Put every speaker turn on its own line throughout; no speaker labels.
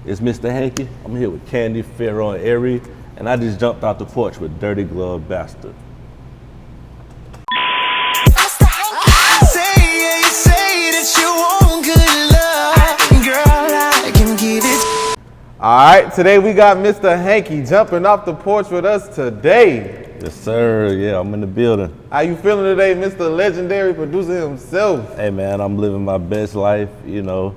It's Mr. Hanky. I'm here with Candy, Pharaoh, and Ari, and I just jumped out the porch with Dirty Glove Bastard.
Alright, today we got Mr. Hanky jumping off the porch with us today.
Yes, sir. Yeah, I'm in the building.
How you feeling today, Mr. Legendary Producer himself?
Hey, man, I'm living my best life, you know,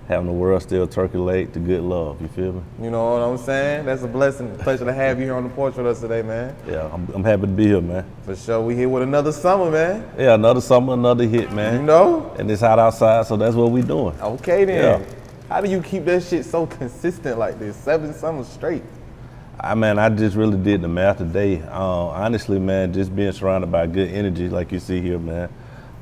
having the world still Twerculate to good love, you feel me?
You know what I'm saying? That's a blessing, a pleasure to have you here on the porch with us today, man.
Yeah, I'm happy to be here, man.
For sure, we here with another summer, man.
Yeah, another summer, another hit, man.
You know?
And it's hot outside, so that's what we doing.
Okay, then.
Yeah.
How do you keep that shit so consistent like this, 7 summers straight?
I just really did the math today. Honestly, man, just being surrounded by good energy like you see here, man.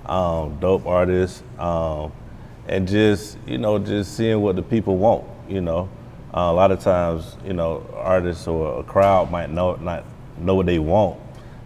Dope artists, and just, you know, just seeing what the people want, you know. A lot of times, you know, artists or a crowd might not know what they want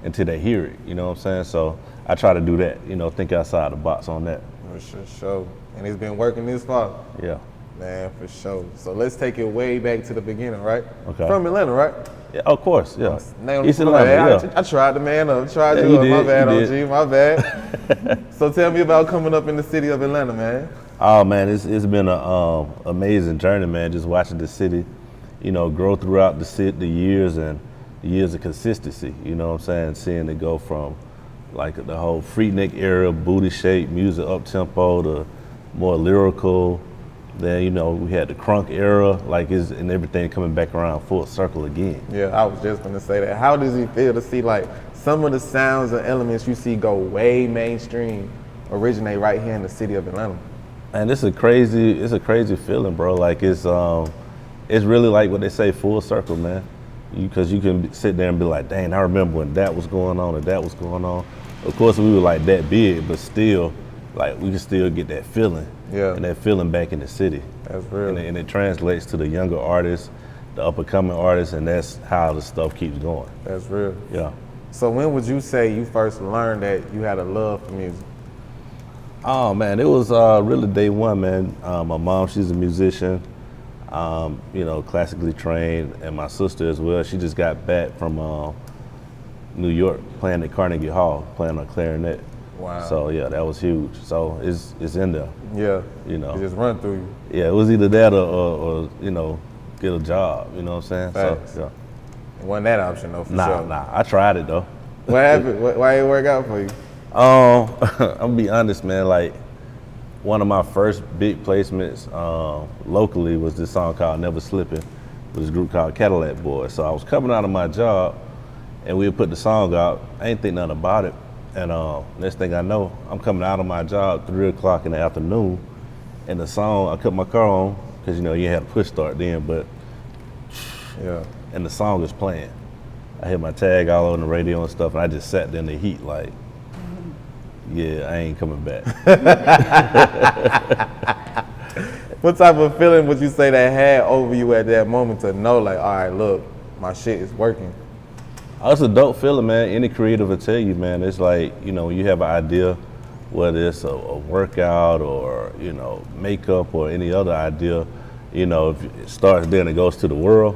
until they hear it, you know what I'm saying? So I try to do that, you know, think outside the box on that.
For sure. And it's been working this far.
Yeah.
Man, for sure. So let's take it way back to the beginning, right?
Okay.
From Atlanta, right?
Yeah, of course, yeah.
East Atlanta, I tried the man up. Tried to. My bad, OG. My bad. So tell me about coming up in the city of Atlanta, man.
Oh man, it's been an amazing journey, man. Just watching the city, you know, grow throughout the years and the years of consistency. You know what I'm saying? Seeing it go from like the whole Freaknik era, booty shape, music up tempo to more lyrical. Then, you know, we had the crunk era, and everything coming back around full circle again.
Yeah, I was just gonna say that. How does it feel to see like some of the sounds and elements you see go way mainstream originate right here in the city of Atlanta? And
it's a crazy feeling, bro. Like it's really like what they say, full circle, man. Because you can sit there and be like, dang, I remember when that was going on and that was going on. Of course, we were like that big, but still, like we can still get that feeling.
Yeah.
And that feeling back in the city.
That's real.
And it translates to the younger artists, the up and coming artists, and that's how the stuff keeps going.
That's real.
Yeah.
So when would you say you first learned that you had a love for music?
Oh man, it was really day one, man. My mom, she's a musician, you know, classically trained, and my sister as well. She just got back from New York playing at Carnegie Hall, playing on clarinet.
Wow.
So yeah, that was huge. So it's in there.
Yeah.
You know.
It just run through you.
Yeah, it was either that or you know, get a job. You know what I'm saying?
Facts.
So yeah.
It wasn't that option though, for sure.
Nah. I tried it though.
What happened? Why didn't it work out for you?
I'm gonna be honest, man. Like one of my first big placements locally was this song called "Never Slipping" with this group called Cadillac Boys. So I was coming out of my job, and we would put the song out. I ain't think nothing about it. And next thing I know, I'm coming out of my job 3 o'clock in the afternoon, and the song, I cut my car on, because you know, you had a push start then, but
yeah. And
the song is playing. I hit my tag all over the radio and stuff, and I just sat there in the heat like, yeah, I ain't coming back.
What type of feeling would you say that had over you at that moment to know like, all right, look, my shit is working?
Oh, it's a dope feeling, man. Any creative will tell you, man. It's like, you know, you have an idea, whether it's a workout or, you know, makeup or any other idea, you know, if it starts there and it goes to the world,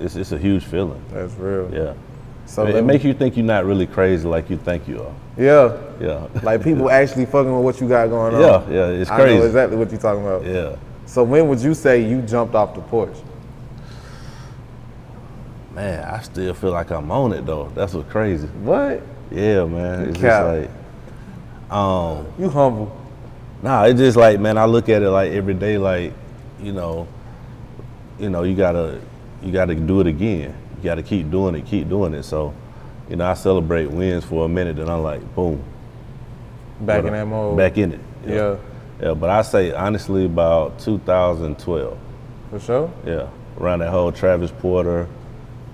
it's a huge feeling.
That's real.
Yeah.
So
it makes you think you're not really crazy like you think you are.
Yeah.
Yeah.
Like people actually fucking with what you got going on.
Yeah, it's crazy.
I know exactly what you're talking about.
Yeah.
So when would you say you jumped off the porch?
Man, I still feel like I'm on it though. That's what's crazy.
What?
Yeah, man. It's just like,
you humble.
Nah, it's just like, man, I look at it like every day, like, you know, you gotta do it again. You gotta keep doing it. So, you know, I celebrate wins for a minute, then I'm like, boom.
Back in that mode.
Back in it.
Yeah.
Yeah, but I say honestly about 2012.
For sure?
Yeah, around that whole Travis Porter,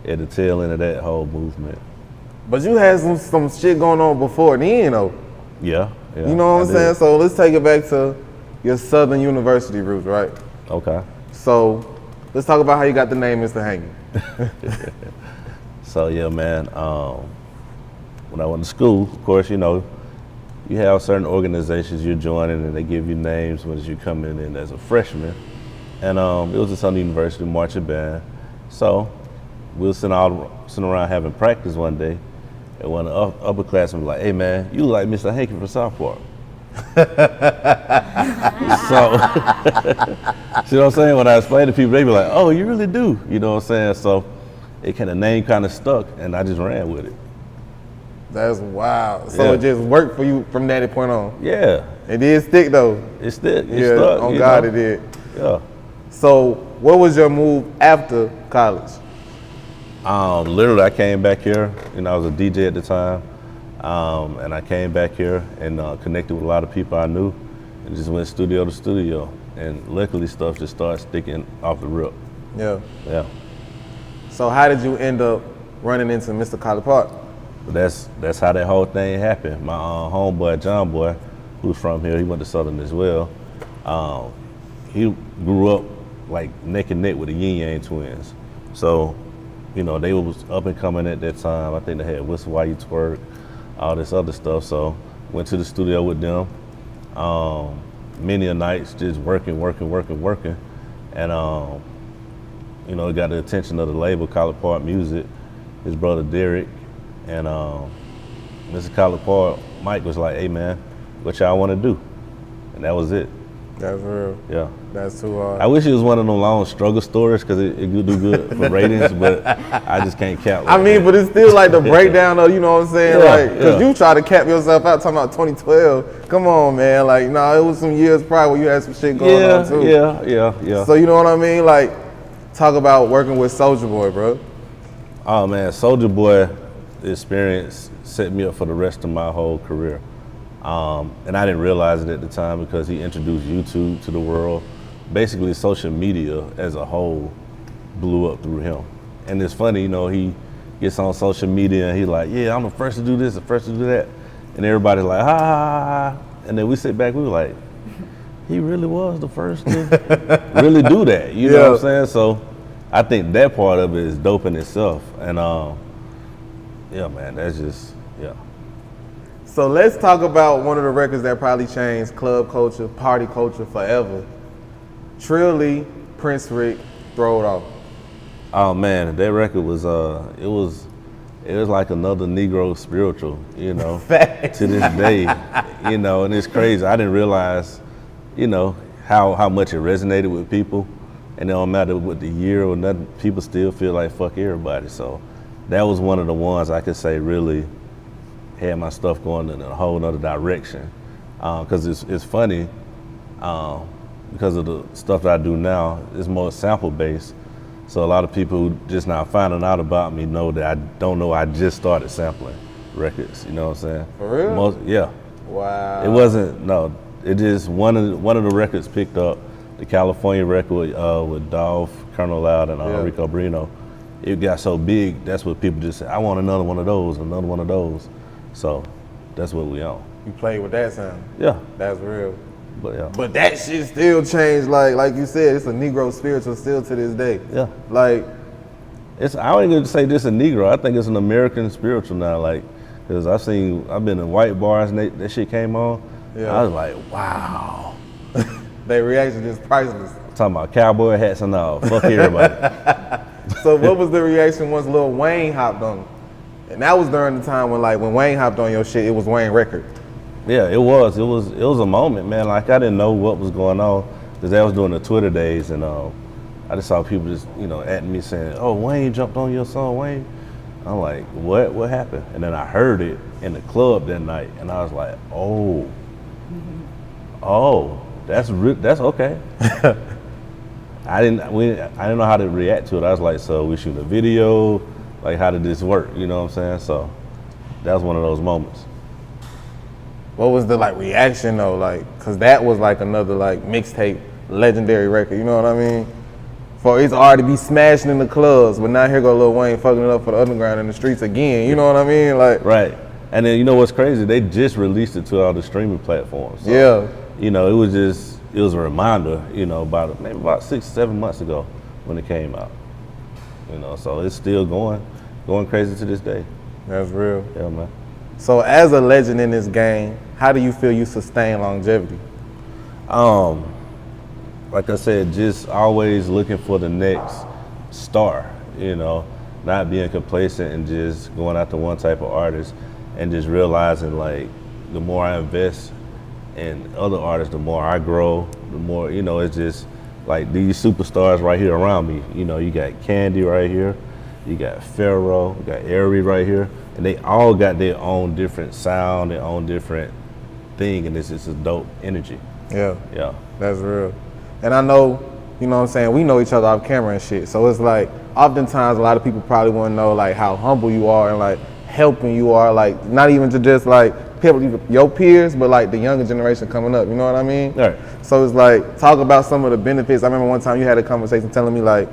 at the tail end of that whole movement.
But you had some shit going on before then, though.
Yeah.
You know what I'm saying? So let's take it back to your Southern University roots, right?
Okay.
So let's talk about how you got the name Mr. Hanky.
So yeah, man, when I went to school, of course, you know, you have certain organizations you're joining and they give you names when you come in as a freshman. and it was a Southern University marching band. So we were sitting around having practice one day, and one of the upperclassmen was like, "Hey man, you look like Mr. Hanky from South Park." So, see what I'm saying? When I explain to people, they be like, "Oh, you really do," you know what I'm saying? So it name kind of stuck, and I just ran with it.
That's wild. So it just worked for you from that point on.
Yeah.
It did stick though.
It stuck.
On God, it did.
Yeah.
So what was your move after college?
Literally, I came back here. I was a DJ at the time, and I came back here and connected with a lot of people I knew, and just went studio to studio. And luckily, stuff just started sticking off the rip.
Yeah.
Yeah.
So how did you end up running into Mr. College Park?
That's how that whole thing happened. My homeboy, John Boy, who's from here, he went to Southern as well. He grew up like neck and neck with the Yin Yang twins. So, they was up and coming at that time. I think they had Whistle Why You Twerk, all this other stuff. So went to the studio with them. Many a nights just working. And, it got the attention of the label, College Park Music, his brother Derek. And Mr. College Park, Mike was like, "Hey man, what y'all want to do?" And that was it.
That's real.
Yeah.
That's too hard.
I wish it was one of them long struggle stories because it could do good for ratings, but I just can't count.
But it's still like the breakdown of, you know what I'm saying? Because you try to cap yourself out talking about 2012. Come on, man. Like, it was some years prior where you had some shit going on too.
Yeah.
So you know what I mean? Like, talk about working with Soulja Boy, bro.
Oh man, Soulja Boy experience set me up for the rest of my whole career. And I didn't realize it at the time because he introduced YouTube to the world. Basically, social media as a whole blew up through him. And it's funny, he gets on social media and he's like, "Yeah, I'm the first to do this, the first to do that." And everybody's like, "Ha, ha, ha, ha." And then we sit back, we were like, he really was the first to really do that. You know what I'm saying? So I think that part of it is dope in itself. And yeah, man, that's just, yeah.
So let's talk about one of the records that probably changed club culture, party culture forever. Trill Lee, Prince Rick, Throw It Off.
Oh man, that record was it was like another Negro spiritual,
Facts.
to this day, and it's crazy. I didn't realize, how much it resonated with people, and it don't matter what the year or nothing, people still feel like fuck everybody. So that was one of the ones I could say really had my stuff going in a whole nother direction. Because it's funny, because of the stuff that I do now, it's more sample based. So a lot of people who just now finding out about me know that I don't know I just started sampling records, you know what I'm saying?
For real?
Yeah.
Wow.
It wasn't, no, it just, one of the records picked up, the California record with Dolph, Colonel Loud, and Rico Brino. It got so big, that's what people just said, "I want another one of those, another one of those." So that's what we on.
You played with that sound?
Yeah.
That's real.
But yeah.
But that shit still changed, like you said, it's a Negro spiritual still to this day.
Yeah.
Like,
I don't even say this a Negro, I think it's an American spiritual now, because I've been in white bars and that shit came on. Yeah. I was like, wow.
Their reaction is priceless.
Talking about cowboy hats and all, fuck everybody.
So what was the reaction once Lil Wayne hopped on it? And that was during the time when Wayne hopped on your shit, it was Wayne record.
Yeah, it was. It was a moment, man. Like I didn't know what was going on because I was doing the Twitter days, and I just saw people just at me saying, "Oh, Wayne jumped on your song, Wayne." I'm like, "What? What happened?" And then I heard it in the club that night, and I was like, "Oh, that's okay." I didn't know how to react to it. I was like, "So we shoot a video? Like, how did this work?" You know what I'm saying? So that was one of those moments.
What was the reaction though? Cause that was another mixtape legendary record. You know what I mean? For it's already be smashing in the clubs, but now here go Lil Wayne fucking it up for the underground in the streets again. You know what I mean?
Right. And then what's crazy? They just released it to all the streaming platforms. So,
yeah.
It was a reminder. Maybe about 6-7 months ago when it came out. So it's still going crazy to this day.
That's real.
Yeah, man.
So as a legend in this game, how do you feel you sustain longevity?
like I said, just always looking for the next star, not being complacent and just going after one type of artist and just realizing like the more I invest in other artists, the more I grow, the more, it's just like these superstars right here around me. You got Candy right here, you got Pharaoh, you got Ari right here, and they all got their own different sound, their own different thing, and it's just a dope energy.
Yeah.
Yeah.
That's real. And I know, you know what I'm saying, we know each other off camera and shit. So it's like, oftentimes a lot of people probably want to know like how humble you are and like helping you are, like not even to just like people, your peers, but like the younger generation coming up, you know what I mean?
Right.
So it's like, talk about some of the benefits. I remember one time you had a conversation telling me like,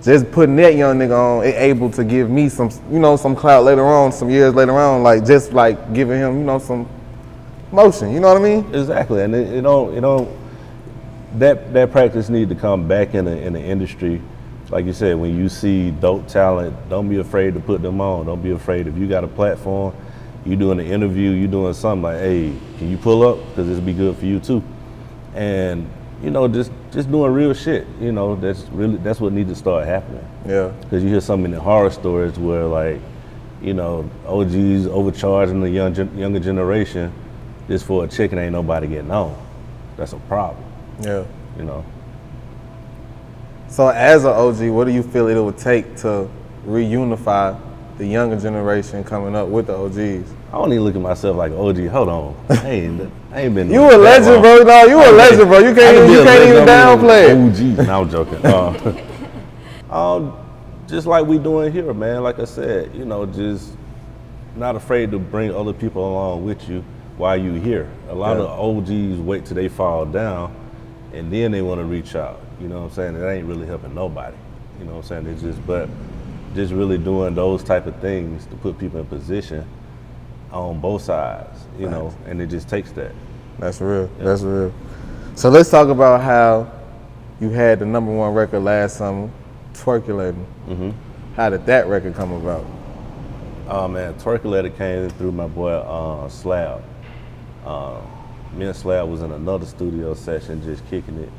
just putting that young nigga on, it able to give me some, some clout later on, some years later on, like just like giving him, some motion, you know what I mean?
Exactly, and that practice need to come back in the industry. Like you said, when you see dope talent, don't be afraid to put them on. Don't be afraid if you got a platform, you doing an interview, you doing something like, hey, can you pull up? Because it'll be good for you too. And just doing real shit. That's what needs to start happening.
Yeah.
Because you hear so many horror stories where like, OGs overcharging the younger generation just for a chicken, ain't nobody getting on. That's a problem.
Yeah. So as an OG, what do you feel it would take to reunify the younger generation coming up with the OGs?
I don't even look at myself like OG. Hold on, I ain't been.
You a legend, bro. No, you a legend, bro. You can't even downplay it.
OG. No, I'm joking. Just like we doing here, man. Like I said, just not afraid to bring other people along with you while you here. A lot of OGs wait till they fall down, and then they want to reach out. You know what I'm saying? It ain't really helping nobody. You know what I'm saying? It's just really doing those type of things to put people in position on both sides, and it just takes that.
That's real. Yeah. That's real. So let's talk about how you had the #1 record last summer, Twerculating. Mm-hmm. How did that record come about?
Oh man, Twerkulator came through my boy Slab. Me and Slab was in another studio session just kicking it.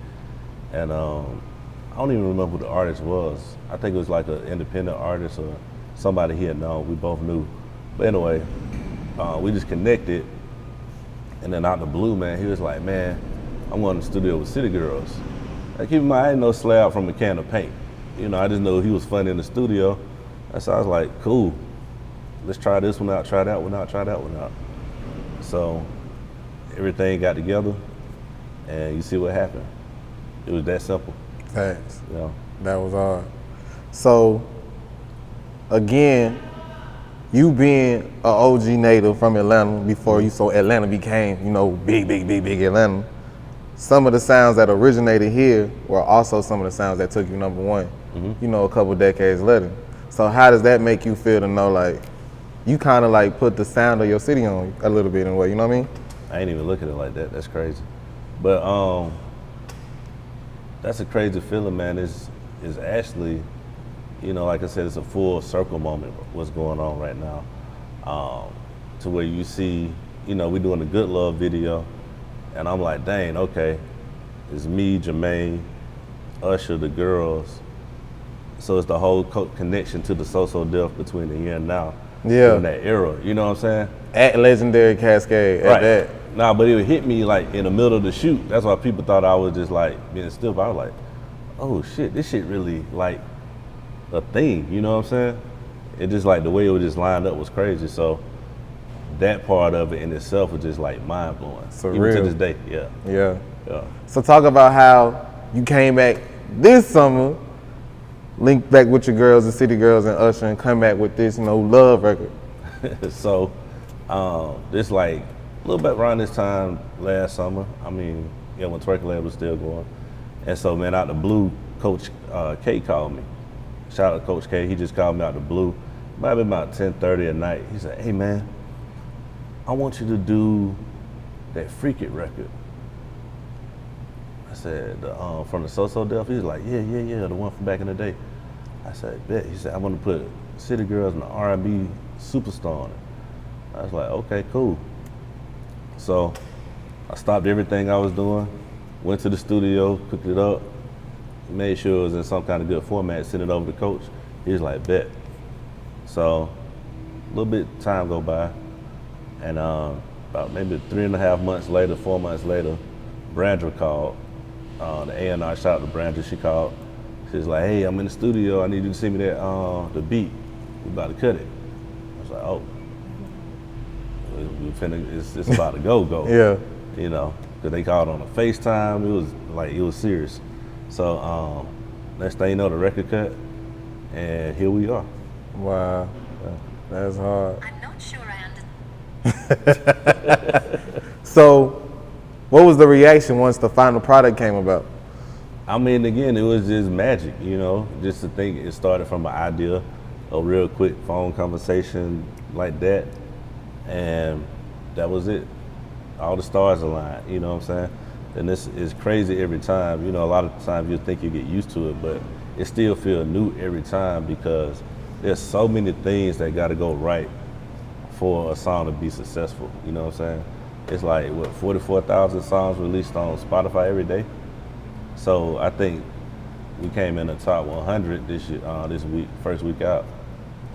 And I don't even remember who the artist was. I think it was like an independent artist or somebody he had known. We both knew. But anyway, we just connected. And then out the blue, man, he was like, man, I'm going to the studio with City Girls. Like, keep in mind, I didn't know Slab from a can of paint. I just know he was funny in the studio. So I was like, cool. Let's try this one out, try that one out, try that one out. So everything got together, and you see what happened. It was that simple.
Thanks.
Yeah.
That was hard. So, again, you being an OG native from Atlanta before Atlanta became, big Atlanta, some of the sounds that originated here were also some of the sounds that took you #1, a couple decades later. So how does that make you feel to know, like, you kind of like put the sound of your city on a little bit in a way, you know what I mean?
I ain't even look at it like that. That's crazy. But that's a crazy feeling, man. It's actually, like I said, it's a full circle moment what's going on right now. To where you see, we doing the Good Love video, and I'm like, dang, okay, it's me, Jermaine, Usher, the girls. So it's the whole connection to the So Death between the here and now.
Yeah.
In that era, you know what I'm saying?
At Legendary Cascade, at that.
Nah, but it would hit me like in the middle of the shoot. That's why people thought I was just like being stiff. I was like, oh shit, this shit really like a thing, you know what I'm saying? It just like the way it was just lined up was crazy. So that part of it in itself was just like mind blowing.
Surreal.
Even to this day, yeah.
Yeah. So talk about how you came back this summer, linked back with your girls, the City Girls and Usher, and come back with this, love record.
So this like a little bit around this time last summer. I mean, when Twerkulator was still going. And so, man, out the blue, Coach K called me. Shout out to Coach K. He just called me out the blue. Might have been about 10:30 at night. He said, hey, man, I want you to do that Freak It record. I said, from the So Death? He was like, yeah, the one from back in the day. I said, bet. He said, I want to put City Girls and the R&B superstar on it. I was like, okay, cool. So I stopped everything I was doing, Went to the studio, cooked it up, made sure it was in some kind of good format, sent it over to coach. He was like, bet. So a little bit time go by, and about maybe 3.5 months later, 4 months later, Brandra called. The A&R, shout out to Brandra, she called. She was like, hey, I'm in the studio, I need you to send me that the beat. We about to cut it. I was like, oh. It's about to go.
Yeah.
You know, because they called on a FaceTime. It was serious. So next thing you know, the record cut, and here we are.
Wow.
Yeah.
That's hard.
I'm not sure I understand.
So, what was the reaction once the final product came about?
I mean, again, it was just magic, you know, just to think it started from an idea, a real quick phone conversation like that, and that was it. All the stars aligned, you know what I'm saying? And this is crazy every time. You know, a lot of times you think you get used to it, but it still feels new every time because there's so many things that got to go right for a song to be successful, you know what I'm saying? It's like, 44,000 songs released on Spotify every day? So I think we came in the top 100 this year, this week, first week out,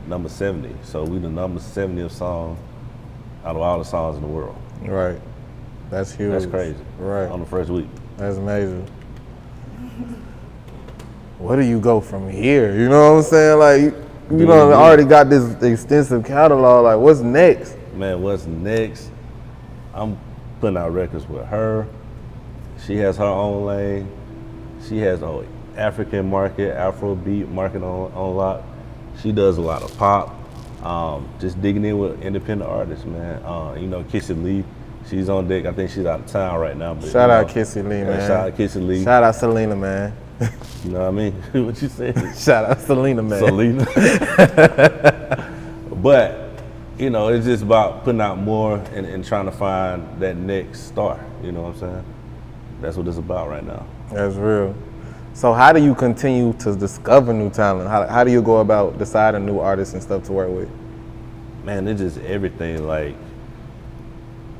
number 70. So we the number 70th song out of all the songs in the world.
Right. That's huge.
That's crazy.
Right.
On the first week.
That's amazing. Where do you go from here? You know what I'm saying? Like, you know, already got this extensive catalog. Like, what's next?
Man, what's next? I'm putting out records with her. She has her own lane. She has an African market, Afrobeat market on lock. She does a lot of pop. Just digging in with independent artists, man. You know, Kissy Lee, she's on deck. I think she's out of town right now. But,
Shout out Kissy Lee, man.
Shout out Kissy Lee.
Shout out Selena, man.
You know what I mean? What you said?
Shout out Selena, man.
Selena. But, you know, it's just about putting out more and trying to find that next star. You know what I'm saying? That's what it's about right now.
That's real. So how do you continue to discover new talent? How do you go about deciding new artists and stuff to work with?
Man, it's just everything. Like,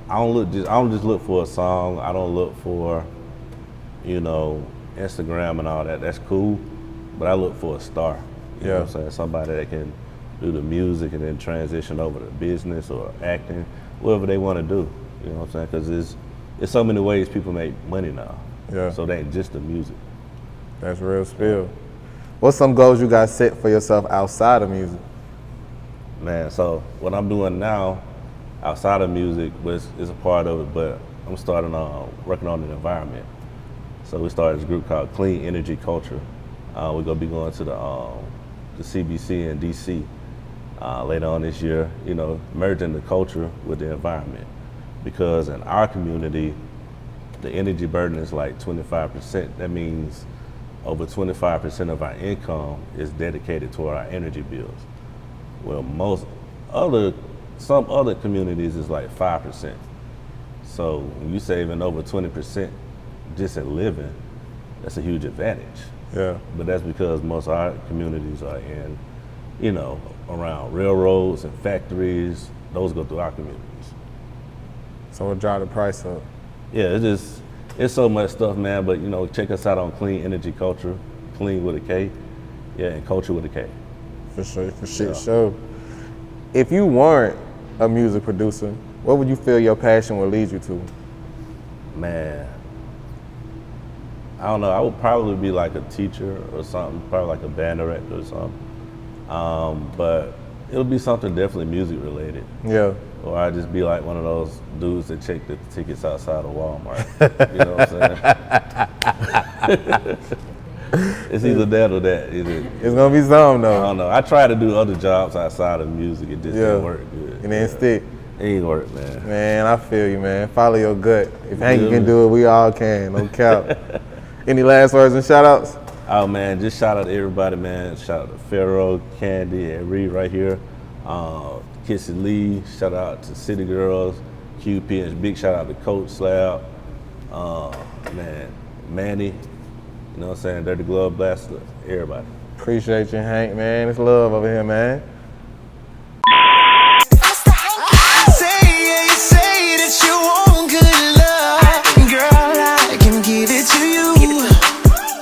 I don't just look for a song. I don't look for, you know, Instagram and all that. That's cool, but I look for a star. You know what I'm saying? Somebody that can do the music and then transition over to business or acting, whatever they want to do. You know what I'm saying? Because there's so many ways people make money now.
Yeah.
So they ain't just the music.
That's real spill. What's some goals you guys set for yourself outside of music?
Man, so what I'm doing now, outside of music, is a part of it, but I'm starting working on the environment. So we started this group called Clean Energy Culture. We're gonna be going to the CBC in DC later on this year, you know, merging the culture with the environment. Because in our community, the energy burden is like 25%. That means over 25% of our income is dedicated toward our energy bills. Well, some other communities is like 5%. So when you saving over 20% just in living, that's a huge advantage.
Yeah.
But that's because most of our communities are in, you know, around railroads and factories. Those go through our communities.
So we'll drive the price up.
Yeah, it's so much stuff, man. But you know, check us out on Clean Energy Culture, clean with a K, yeah, and culture with a K.
For sure. If you weren't a music producer, what would you feel your passion would lead you to?
Man, I don't know. I would probably be like a teacher or something, probably like a band director or something. But it would be something definitely music related.
Yeah.
Or I'd just be like one of those dudes that check the tickets outside of Walmart. You know what I'm saying? It's either that or that.
It's gonna be something though.
I don't know. I tried to do other jobs outside of music. It just didn't work good.
It didn't stick.
It ain't work, man.
Man, I feel you, man. Follow your gut. If Hanky can do it, we all can. No cap. Any last words and shout outs?
Oh man, just shout out to everybody, man. Shout out to Pharaoh, Candy, and Reed right here. Kissy Lee, shout out to City Girls, QP, and big shout out to Coach Slab, man, Manny, you know what I'm saying, Dirty Glove Blaster, everybody.
Appreciate you, Hank, man. It's love over here, man.